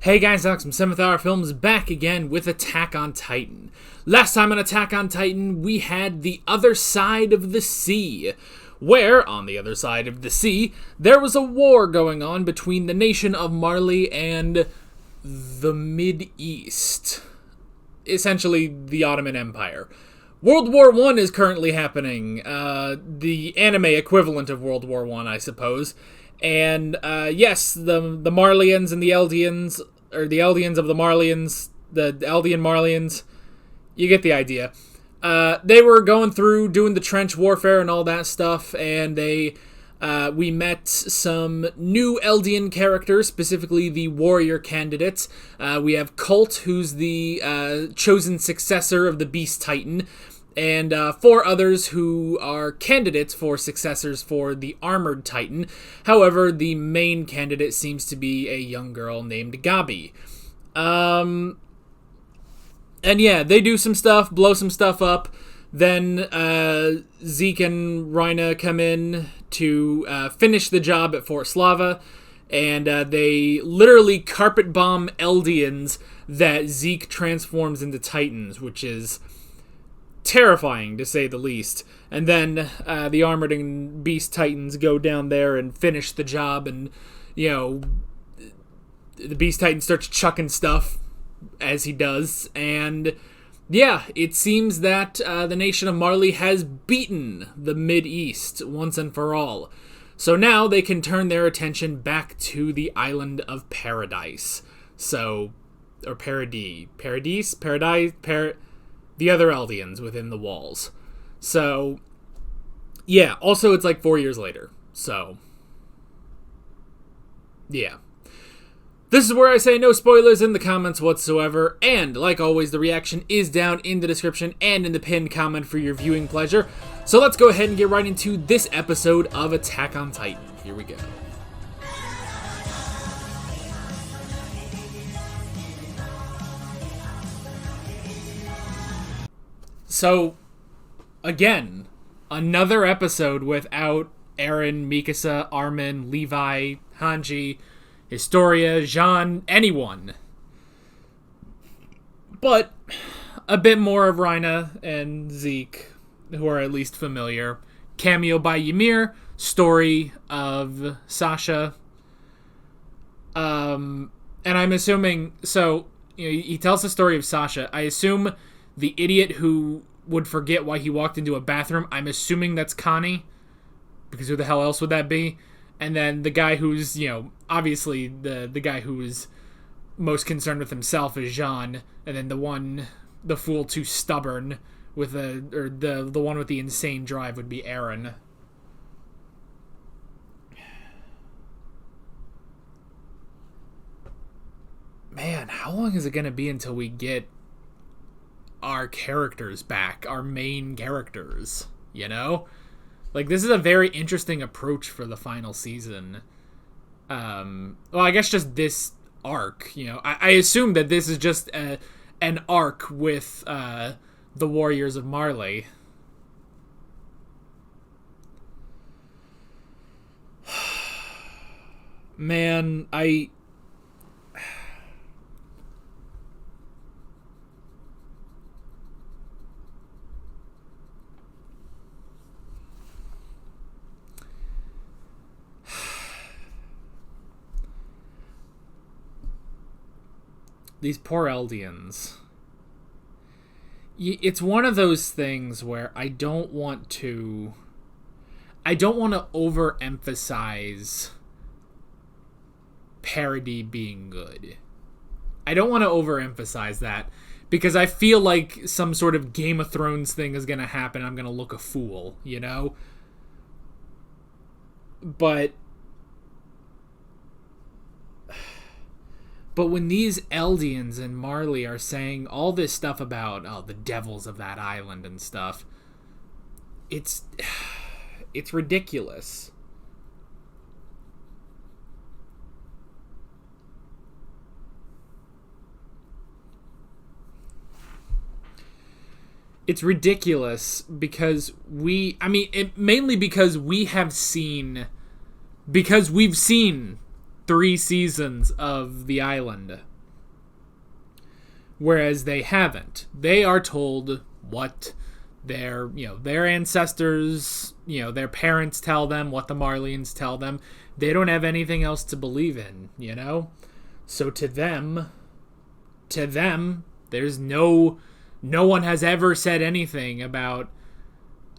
Hey guys, Alex from 7th Hour Films back again with Attack on Titan. Last time on Attack on Titan, we had the other side of the sea, where, on the other side of the sea, there was a war going on between the nation of Marley and the Mid-East. Essentially, the Ottoman Empire. World War I is currently happening, the anime equivalent of World War I, I suppose. And, yes, the Marleyans and the Eldians, or the Eldians of the Marleyans, the Eldian Marleyans, you get the idea. They were going through doing the trench warfare and all that stuff, and we met some new Eldian characters, specifically the warrior candidates. We have Colt, who's the chosen successor of the Beast Titan, and 4 others who are candidates for successors for the Armored Titan. However, the main candidate seems to be a young girl named Gabi. And yeah, they do some stuff, blow some stuff up. Then Zeke and Rhina come in to finish the job at Fort Slava. And they literally carpet bomb Eldians that Zeke transforms into Titans, which is terrifying, to say the least. And then the Armored and Beast Titans go down there and finish the job, and, you know, the Beast Titan starts chucking stuff, as he does, and yeah, it seems that the nation of Marley has beaten the Mid-East once and for all. So now they can turn their attention back to the island of Paradise. So, or Paradis, the other Eldians within the walls. So, yeah, also it's like 4 years later. So, yeah. This is where I say no spoilers in the comments whatsoever, and like always, the reaction is down in the description and in the pinned comment for your viewing pleasure. So let's go ahead and get right into this episode of Attack on Titan. Here we go. So, again, another episode without Eren, Mikasa, Armin, Levi, Hanji, Historia, Jean, anyone. But a bit more of Rhina and Zeke, who are at least familiar. Cameo by Ymir, story of Sasha. And I'm assuming, so, you know, he tells the story of Sasha. I assume the idiot who would forget why he walked into a bathroom, I'm assuming that's Connie, because who the hell else would that be? And then the guy who's, you know, obviously the guy who is most concerned with himself is Jean, and then the fool too stubborn with the one with the insane drive would be Eren. Man, how long is it gonna be until we get our characters back, our main characters, you know? Like, this is a very interesting approach for the final season. Well, I guess just this arc, you know. I assume that this is just an arc with the Warriors of Marley. Man, these poor Eldians. It's one of those things where I don't want to overemphasize parody being good. I don't want to overemphasize that, because I feel like some sort of Game of Thrones thing is going to happen and I'm going to look a fool, you know? But when these Eldians and Marley are saying all this stuff about the devils of that island and stuff, it's ridiculous. It's ridiculous because mainly because we've seen 3 seasons of the island, whereas they haven't. They are told what their ancestors, their parents tell them, what the Marleyans tell them. They don't have anything else to believe in, So to them, there's no one has ever said anything about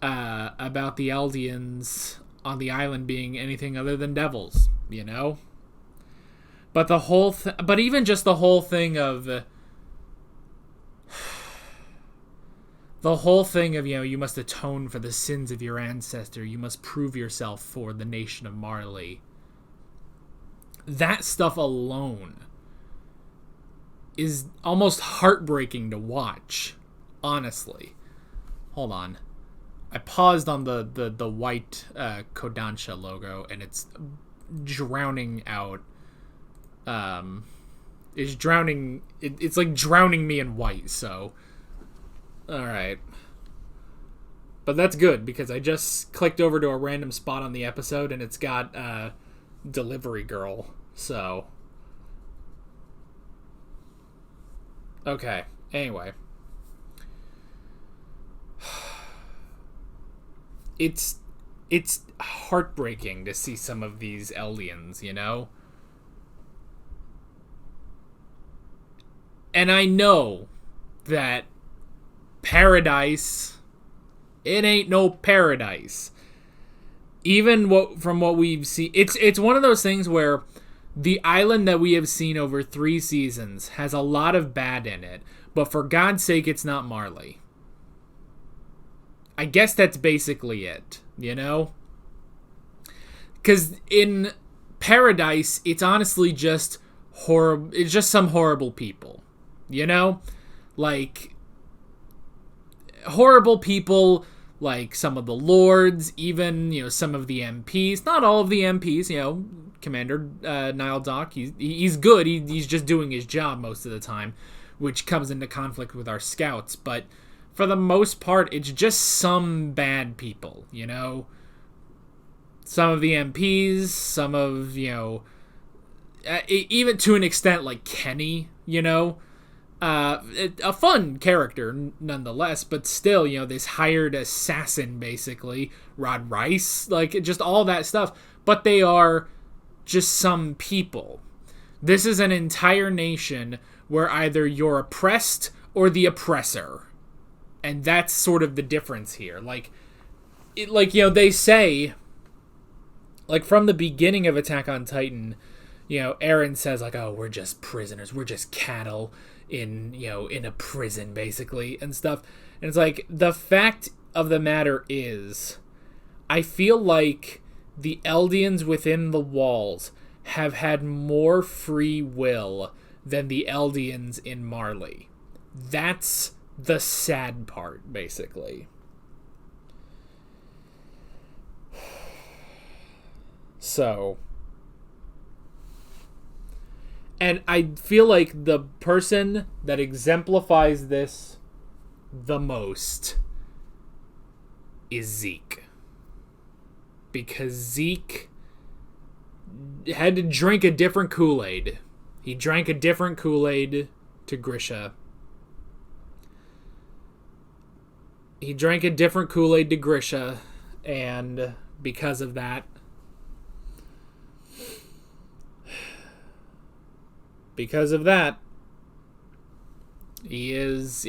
the Eldians on the island being anything other than devils, But but even just the whole thing of you must atone for the sins of your ancestor. You must prove yourself for the nation of Marley. That stuff alone is almost heartbreaking to watch, honestly. Hold on. I paused on the white Kodansha logo, and it's drowning out. It's drowning. It's like drowning me in white, so... Alright. But that's good, because I just clicked over to a random spot on the episode, and it's got Delivery Girl, so... Okay, anyway. It's heartbreaking to see some of these Eldians, And I know that paradise, it ain't no paradise. Even from what we've seen, it's one of those things where the island that we have seen over 3 seasons has a lot of bad in it, but for God's sake, it's not Marley. I guess that's basically it, Because in paradise, it's honestly just horrible. It's just some horrible people, Like, horrible people, like some of the lords, even, some of the MPs. Not all of the MPs, Commander Nile Dock, he's good. He's just doing his job most of the time, which comes into conflict with our scouts. But for the most part, it's just some bad people, Some of the MPs, some of, even to an extent like Kenny, a fun character nonetheless, but still, this hired assassin, basically, Rod Rice, like, just all that stuff, but they are just some people. This is an entire nation where either you're oppressed or the oppressor, and that's sort of the difference here. They say, like, from the beginning of Attack on Titan, Eren says, like, oh, we're just prisoners, we're just cattle in a prison, basically, and stuff. And it's like, the fact of the matter is, I feel like the Eldians within the walls have had more free will than the Eldians in Marley. That's the sad part, basically. So... And I feel like the person that exemplifies this the most is Zeke. Because Zeke had to drink a different Kool-Aid. He drank a different Kool-Aid to Grisha. And because of that, he's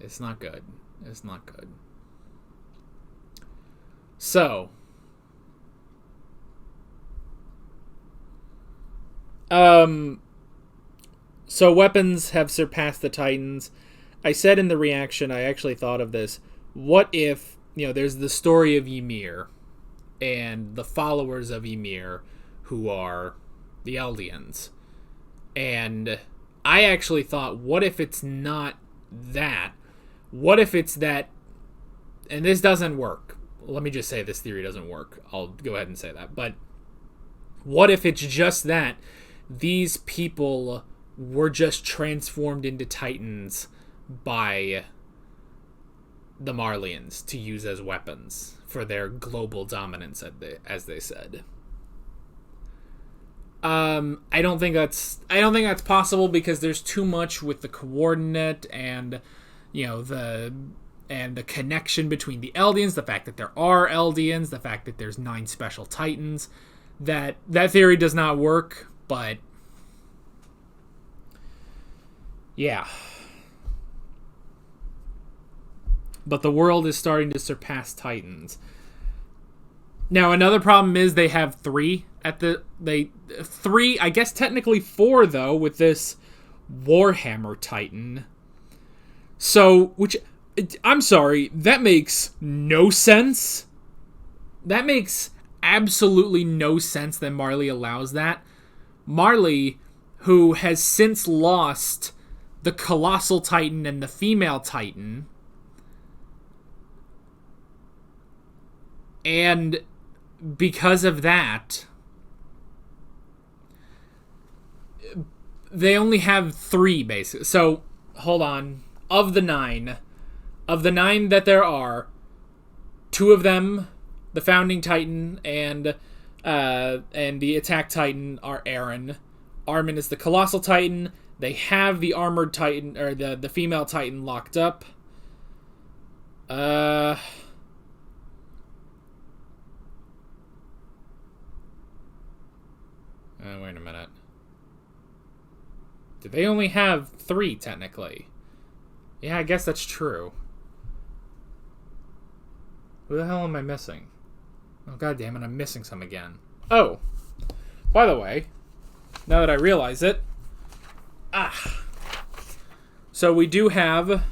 it's not good. So, so weapons have surpassed the Titans. I said in the reaction, I actually thought of this. What if, there's the story of Ymir and the followers of Ymir, who are the Eldians. And I actually thought, what if it's not that? What if it's that... And this doesn't work. Let me just say this theory doesn't work. I'll go ahead and say that. But what if it's just that these people were just transformed into Titans by the Marleyans to use as weapons for their global dominance, as they said. I don't think that's possible because there's too much with the coordinate and the connection between the Eldians, the fact that there are Eldians, the fact that there's 9 special Titans, that theory does not work, but yeah. But the world is starting to surpass Titans. Now, another problem is they have 3 I guess technically 4 though, with this Warhammer Titan. So, I'm sorry, that makes no sense. That makes absolutely no sense that Marley allows that. Marley, who has since lost the Colossal Titan and the Female Titan, and because of that, they only have 3, basically. So, hold on. Of the 9 that there are, 2 of them, the Founding Titan and the Attack Titan, are Eren. Armin is the Colossal Titan. They have the Armored Titan, or the Female Titan, locked up. Wait a minute. Do they only have 3, technically? Yeah, I guess that's true. Who the hell am I missing? Oh, god damn it, I'm missing some again. Oh, by the way, now that I realize it, so we do have,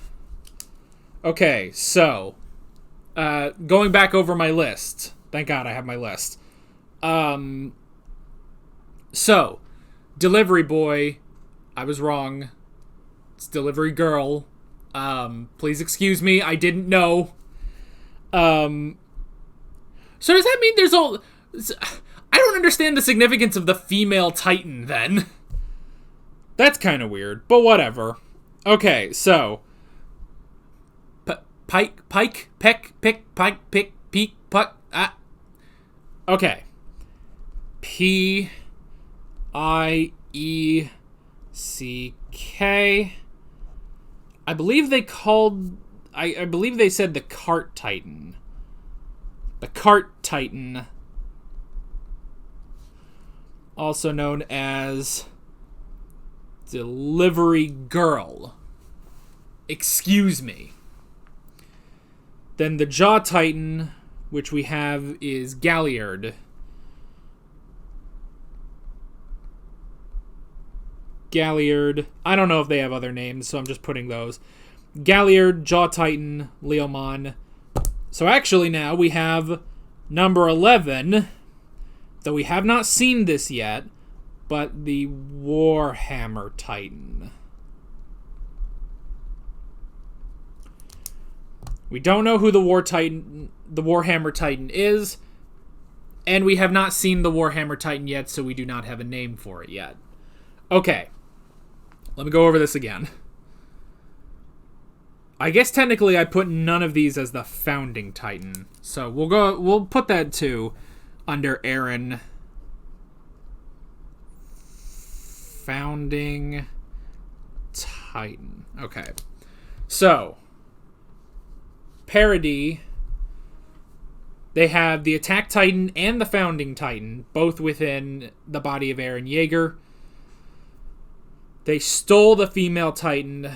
okay, so, going back over my list, thank god I have my list, so, Delivery Boy, I was wrong, it's Delivery Girl, please excuse me, I didn't know. So does that mean there's all... I don't understand the significance of the Female Titan, then. That's kind of weird, but whatever. Okay, so... Pike, peck, pick, pike, pick, peek, puck, okay. P-I-E-C-K... I believe they called... I believe they said the Cart Titan. The Cart Titan. Also known as Delivery Girl. Excuse me. Then the Jaw Titan, which we have, is Galliard. Galliard. I don't know if they have other names, so I'm just putting those. Galliard, Jaw Titan, Leomon. So actually now we have number 11, though we have not seen this yet, but the Warhammer Titan. We don't know who the Warhammer Titan is, and we have not seen the Warhammer Titan yet, so we do not have a name for it yet. Okay. Let me go over this again. I guess technically I put none of these as the Founding Titan. So we'll put that too under Eren. Founding Titan. Okay. So Parody, they have the Attack Titan and the Founding Titan, both within the body of Eren Yeager. They stole the Female Titan.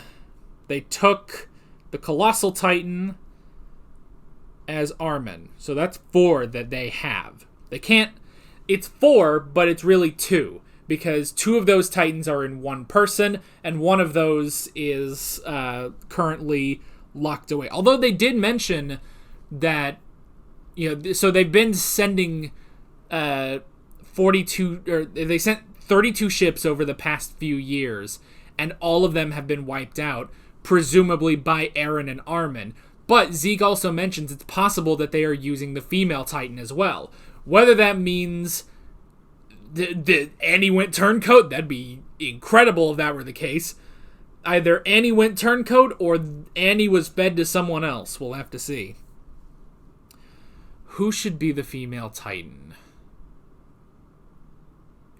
They took the Colossal Titan as Armin. So that's 4 that they have. They can't... It's 4, but it's really 2. Because 2 of those Titans are in one person, and one of those is currently locked away. Although they did mention that... so they've been sending 42... Or they sent 32 ships over the past few years, and all of them have been wiped out, presumably by Eren and Armin. But Zeke also mentions it's possible that they are using the Female Titan as well. Whether that means Annie went turncoat, that'd be incredible if that were the case. Either Annie went turncoat or Annie was fed to someone else. We'll have to see. Who should be the Female Titan?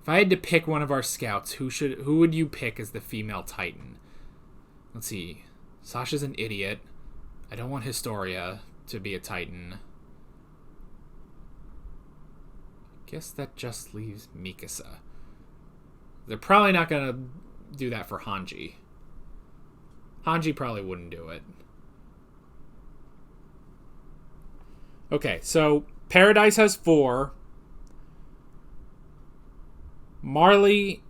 If I had to pick one of our scouts, who would you pick as the female Titan? Let's see. Sasha's an idiot. I don't want Historia to be a Titan. Guess that just leaves Mikasa. They're probably not going to do that for Hanji. Hanji probably wouldn't do it. Okay, so Paradise has 4. Marley,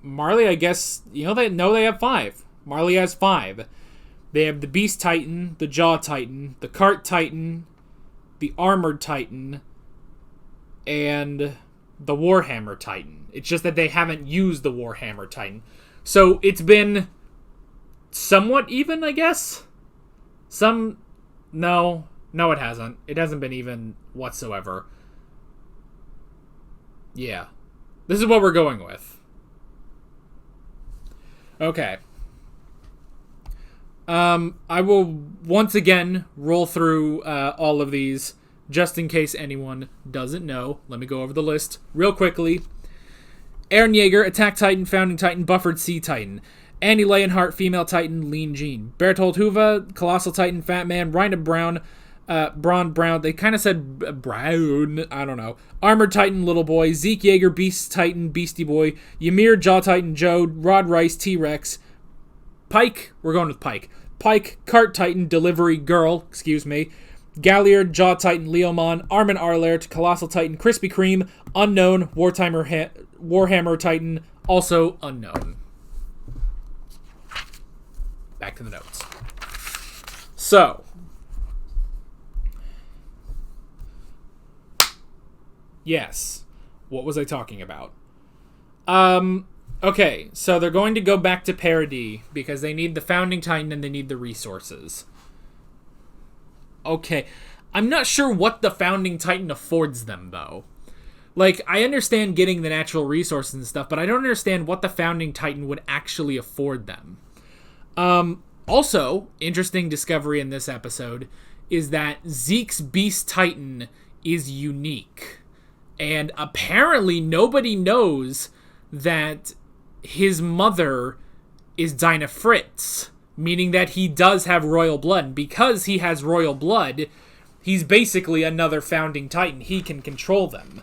I guess, they have 5. Marley has 5. They have the Beast Titan, the Jaw Titan, the Cart Titan, the Armored Titan, and the Warhammer Titan. It's just that they haven't used the Warhammer Titan. So it's been somewhat even, I guess? No, it hasn't. It hasn't been even whatsoever. Yeah. This is what we're going with. Okay. I will once again roll through all of these just in case anyone doesn't know. Let me go over the list real quickly. Eren Yeager, Attack Titan, Founding Titan, Buffered Sea Titan. Annie Leonhardt, Female Titan, Lean Jean. Bertolt Huva, Colossal Titan, Fat Man. Rhina Brown, Braun Brown. They kind of said Brown. I don't know. Armored Titan, Little Boy. Zeke Yeager, Beast Titan, Beastie Boy. Ymir, Jaw Titan, Jode. Rod Rice, T-Rex. Pike, we're going with Pike. Pike, Cart Titan, Delivery Girl, Galliard, Jaw Titan, Leomon, Armin Arlert, Colossal Titan, Krispy Kreme, Unknown, Warhammer Titan, also unknown. Back to the notes. So, yes, what was I talking about? Okay, so they're going to go back to Paradis because they need the Founding Titan and they need the resources. Okay, I'm not sure what the Founding Titan affords them, though. Like, I understand getting the natural resources and stuff, but I don't understand what the Founding Titan would actually afford them. Also, interesting discovery in this episode is that Zeke's Beast Titan is unique. And apparently nobody knows that his mother is Dinah Fritz, meaning that he does have royal blood. And because he has royal blood, he's basically another Founding Titan. He can control them.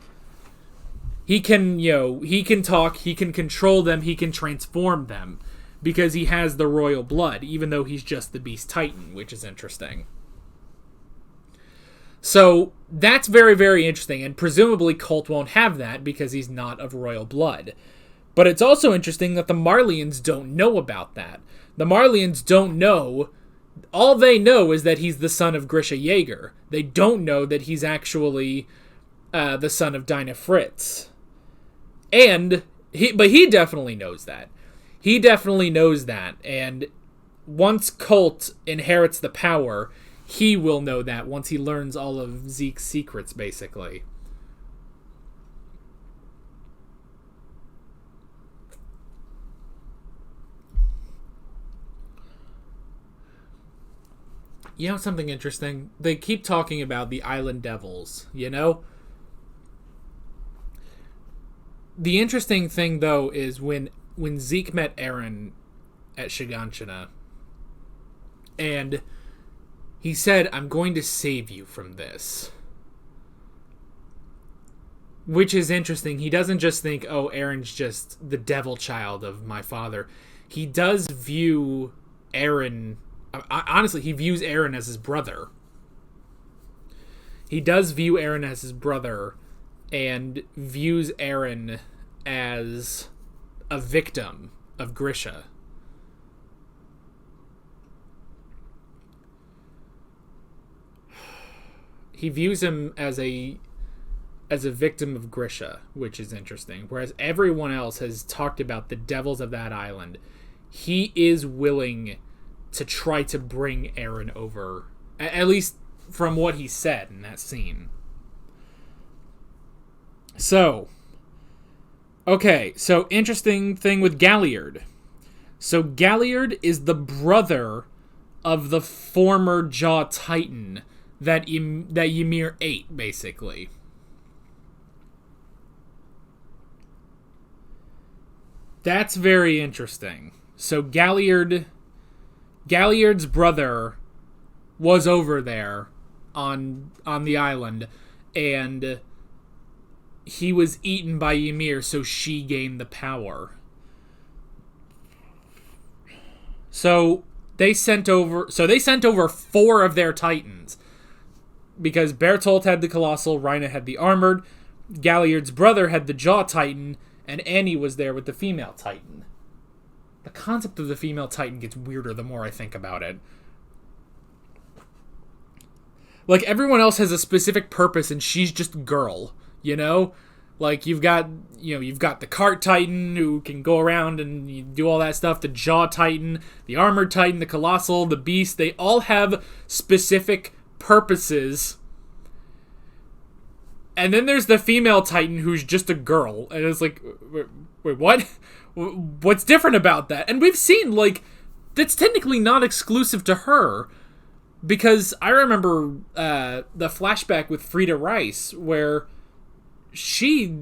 He can, he can talk, he can control them, he can transform them, because he has the royal blood, even though he's just the Beast Titan, which is interesting. So, that's very, very interesting, and presumably Colt won't have that because he's not of royal blood. But it's also interesting that the Marleyans don't know about that. The Marleyans don't know. All they know is that he's the son of Grisha Yeager. They don't know that he's actually the son of Dinah Fritz. But he definitely knows that. He definitely knows that. And once Colt inherits the power, he will know that once he learns all of Zeke's secrets, basically. You know something interesting? They keep talking about the Island Devils, The interesting thing, though, is when Zeke met Eren at Shiganshina, and he said, "I'm going to save you from this." Which is interesting. He doesn't just think, oh, Eren's just the devil child of my father. He does view Eren... Honestly, he views Eren as his brother. He does view Eren as his brother and views Eren as a victim of Grisha. He views him as a victim of Grisha, which is interesting. Whereas everyone else has talked about the devils of that island. He is willing to try to bring Eren over, at least from what he said in that scene. So, okay, so interesting thing with Galliard. So Galliard is the brother of the former Jaw Titan that Ymir ate, basically. That's very interesting. So Galliard's brother was over there on the island, and he was eaten by Ymir, so she gained the power. So they sent over 4 of their titans, because Bertolt had the colossal, Rhina had the armored, Galliard's brother had the jaw titan, and Annie was there with the female titan. The concept of the female titan gets weirder the more I think about it. Like, everyone else has a specific purpose, and she's just a girl, you know? Like, you've got the cart titan who can go around and you do all that stuff, the jaw titan, the armored titan, the colossal, the beast. They all have specific purposes. And then there's the female titan who's just a girl. And it's like, wait, what? What's different about that? And we've seen, like, that's technically not exclusive to her. Because I remember the flashback with Frida Rice, where she...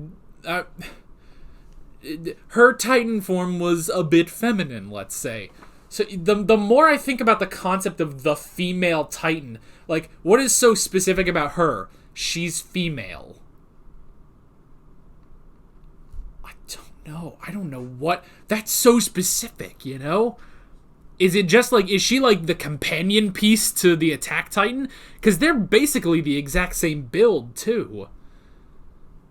her titan form was a bit feminine, let's say. So the more I think about the concept of the female titan, like, what is so specific about her? She's female. I don't know what... That's so specific, you know? Is it just like... Is she like the companion piece to the Attack Titan? Because they're basically the exact same build, too.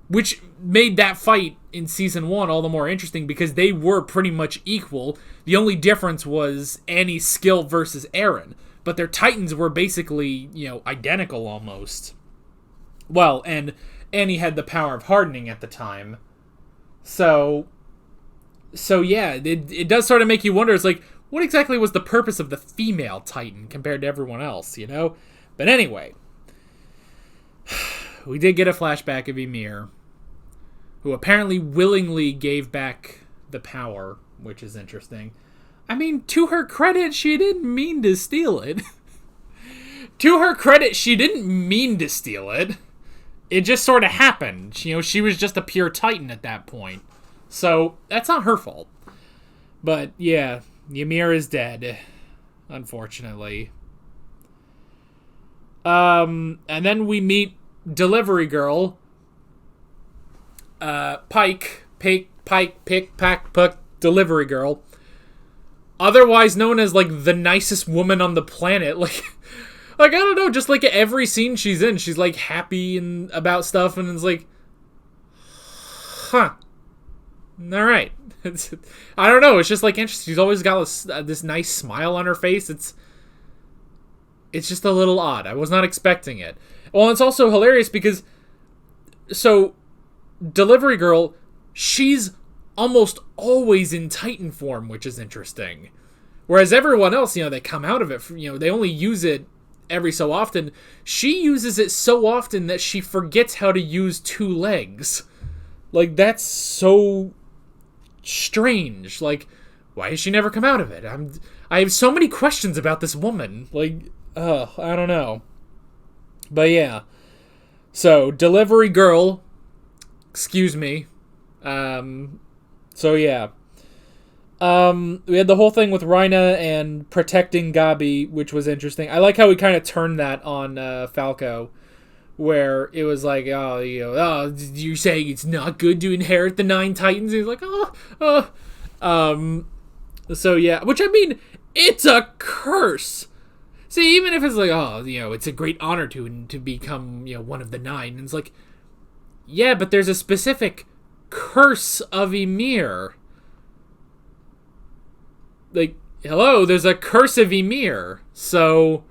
Which made that fight in Season 1 all the more interesting, because they were pretty much equal. The only difference was Annie's skill versus Eren. But their Titans were basically, identical almost. Well, and Annie had the power of hardening at the time. So yeah, it does sort of make you wonder, it's like, what exactly was the purpose of the female Titan compared to everyone else, you know? But anyway, we did get a flashback of Ymir, who apparently willingly gave back the power, which is interesting. I mean, to her credit, she didn't mean to steal it. To her credit, she didn't mean to steal it. It just sort of happened. She was just a pure Titan at that point. So, that's not her fault. But, yeah, Ymir is dead, unfortunately. And then we meet Delivery Girl. Pike, Pick, Pack, Puck, Delivery Girl. Otherwise known as, like, the nicest woman on the planet. Like, I don't know, just like every scene she's in, she's like happy and about stuff, and it's like, huh. Alright. I don't know, it's just like interesting. She's always got this nice smile on her face. It's just a little odd. I was not expecting it. Well, it's also hilarious because, so, Delivery Girl, she's almost always in Titan form, which is interesting. Whereas everyone else, they come out of it, they only use it every so often. She uses it so often that she forgets how to use 2 legs. Like, that's so strange. Like, why has she never come out of it? I have so many questions about this woman. Like, I don't know. But yeah. So, Delivery Girl, excuse me. So yeah. We had the whole thing with Rhina and protecting Gabi, which was interesting. I like how we kind of turned that on Falco, where it was like, you're saying it's not good to inherit the 9 Titans? And he's like, so yeah, which I mean, it's a curse. See, even if it's like, it's a great honor to become, one of the 9, and it's like, yeah, but there's a specific curse of Ymir. Like, hello, there's a curse of Ymir. So,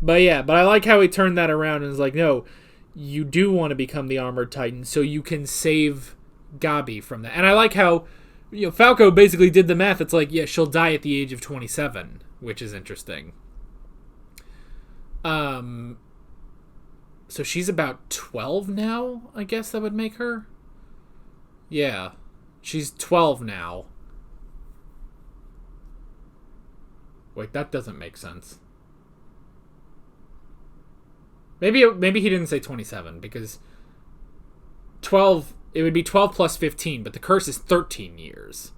but I like how he turned that around and is like, no, you do want to become the Armored Titan so you can save Gabi from that. And I like how, Falco basically did the math. It's like, yeah, she'll die at the age of 27, which is interesting. So she's about 12 now, I guess that would make her. Yeah. She's 12 now. Wait, that doesn't make sense. Maybe he didn't say 27, because 12 It would be 12 plus 15, but the curse is 13 years.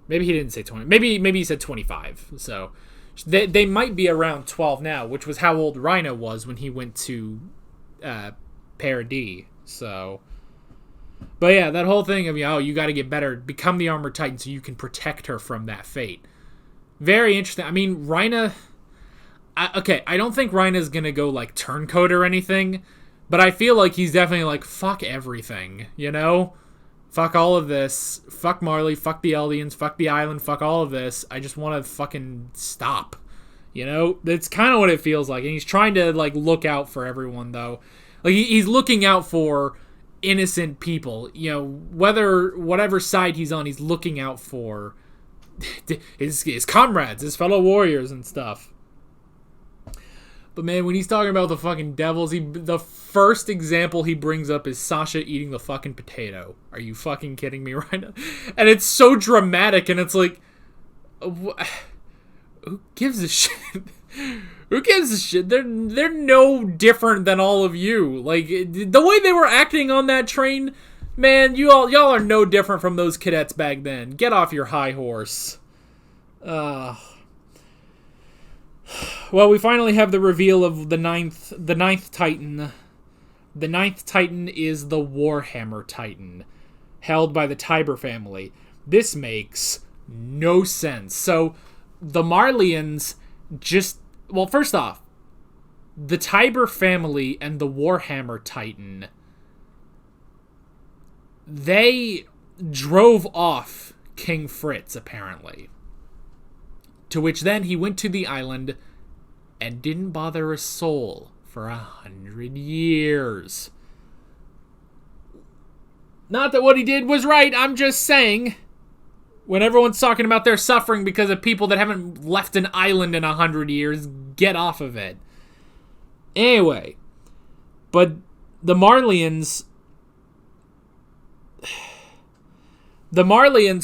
Maybe he didn't say 20. Maybe he said 25. So they might be around 12 now, which was how old Rhino was when he went to Paradis. So, but yeah, that whole thing of, you got to get better, become the Armored Titan so you can protect her from that fate. Very interesting. I mean, Rhina... I don't think Rhina's going to go, like, turncoat or anything, but I feel like he's definitely like, fuck everything, Fuck all of this. Fuck Marley, fuck the Eldians, fuck the island, fuck all of this. I just want to fucking stop. That's kind of what it feels like. And he's trying to, like, look out for everyone, though. Like, he's looking out for innocent people. Whatever side he's on, he's looking out for his comrades, his fellow warriors and stuff. But man, when he's talking about the fucking devils, the first example he brings up is Sasha eating the fucking potato. Are you fucking kidding me right now? And it's so dramatic, and it's like, who gives a shit? Who gives a shit? They're no different than all of you. Like, the way they were acting on that train, man, y'all are no different from those cadets back then. Get off your high horse. Well, we finally have the reveal of the ninth Titan. The ninth Titan is the Warhammer Titan, held by the Tiber family. This makes no sense. So, the Marleyans first off, the Tiber family and the Warhammer Titan, they drove off King Fritz, apparently. To which then he went to the island and didn't bother a soul for 100 years. Not that what he did was right, I'm just saying. When everyone's talking about their suffering because of people that haven't left an island in 100 years, get off of it. Anyway, but the Marleyans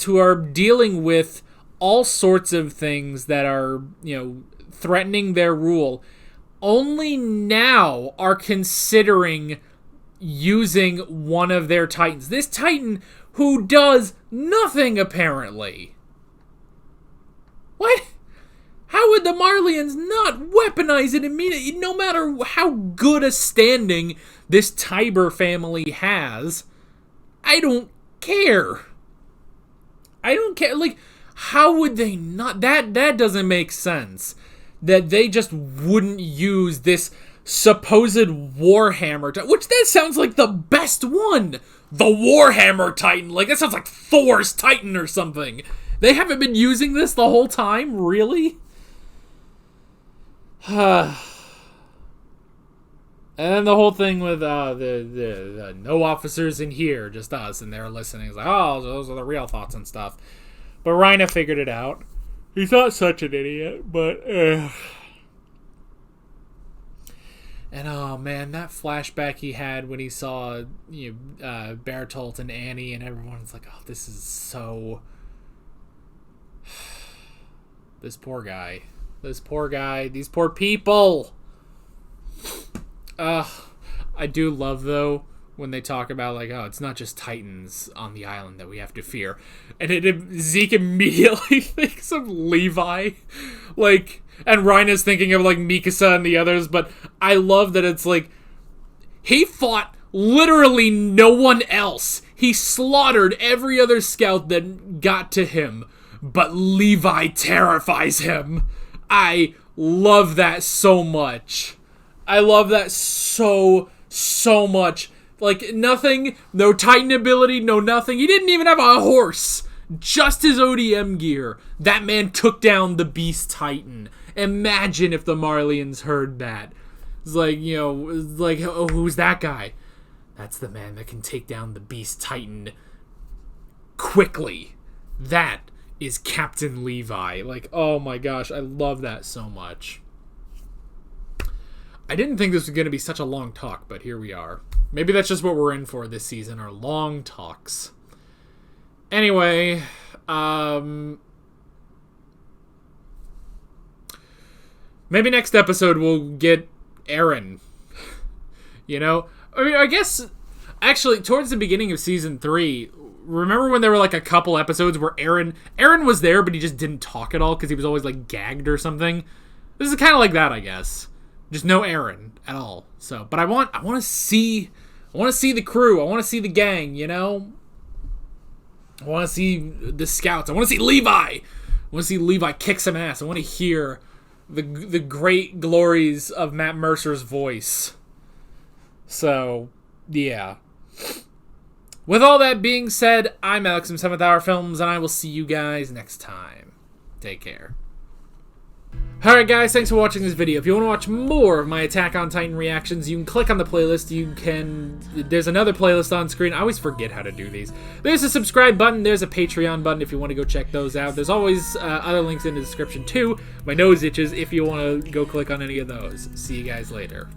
who are dealing with all sorts of things that are, threatening their rule, only now are considering using one of their Titans. This Titan who does nothing, apparently. What? How would the Marleyans not weaponize it immediately? No matter how good a standing this Tiber family has, I don't care. Like, how would they not? That doesn't make sense. That they just wouldn't use this supposed Warhammer Titan, which that sounds like the best one. The Warhammer Titan. Like, that sounds like Thor's Titan or something. They haven't been using this the whole time? Really? And then the whole thing with the no officers in here, just us, and they're listening. It's like, oh, those are the real thoughts and stuff. But Rhina figured it out. He's not such an idiot, but... And oh man, that flashback he had when he saw Bertolt and Annie and everyone's like, oh, this is so... This poor guy, these poor people. I do love, though, when they talk about, like, oh, it's not just Titans on the island that we have to fear. And Zeke immediately thinks of Levi. Like, and Rhina's thinking of, like, Mikasa and the others. But I love that it's, like, he fought literally no one else. He slaughtered every other scout that got to him. But Levi terrifies him. I love that so much. I love that so much. Like, nothing, no Titan ability, no nothing. He didn't even have a horse. Just his ODM gear. That man took down the Beast Titan. Imagine if the Marleyans heard that. It's like, oh, who's that guy? That's the man that can take down the Beast Titan quickly. That is Captain Levi. Like, oh my gosh, I love that so much. I didn't think this was going to be such a long talk, but here we are. Maybe that's just what we're in for this season, are long talks. Anyway, maybe next episode we'll get Eren. I mean, I guess Actually, towards the beginning of season 3, remember when there were like a couple episodes where Aaron was there, but he just didn't talk at all because he was always like gagged or something? This is kind of like that, I guess. Just no Aaron at all. So, but I want to see the crew. I want to see the gang, you know? I want to see the scouts. I want to see Levi. I want to see Levi kick some ass. I want to hear the great glories of Matt Mercer's voice. So, yeah. With all that being said, I'm Alex from 7th Hour Films, and I will see you guys next time. Take care. Alright guys, thanks for watching this video. If you want to watch more of my Attack on Titan reactions, you can click on the playlist. There's another playlist on screen. I always forget how to do these. There's a subscribe button. There's a Patreon button if you want to go check those out. There's always other links in the description too. My nose itches if you want to go click on any of those. See you guys later.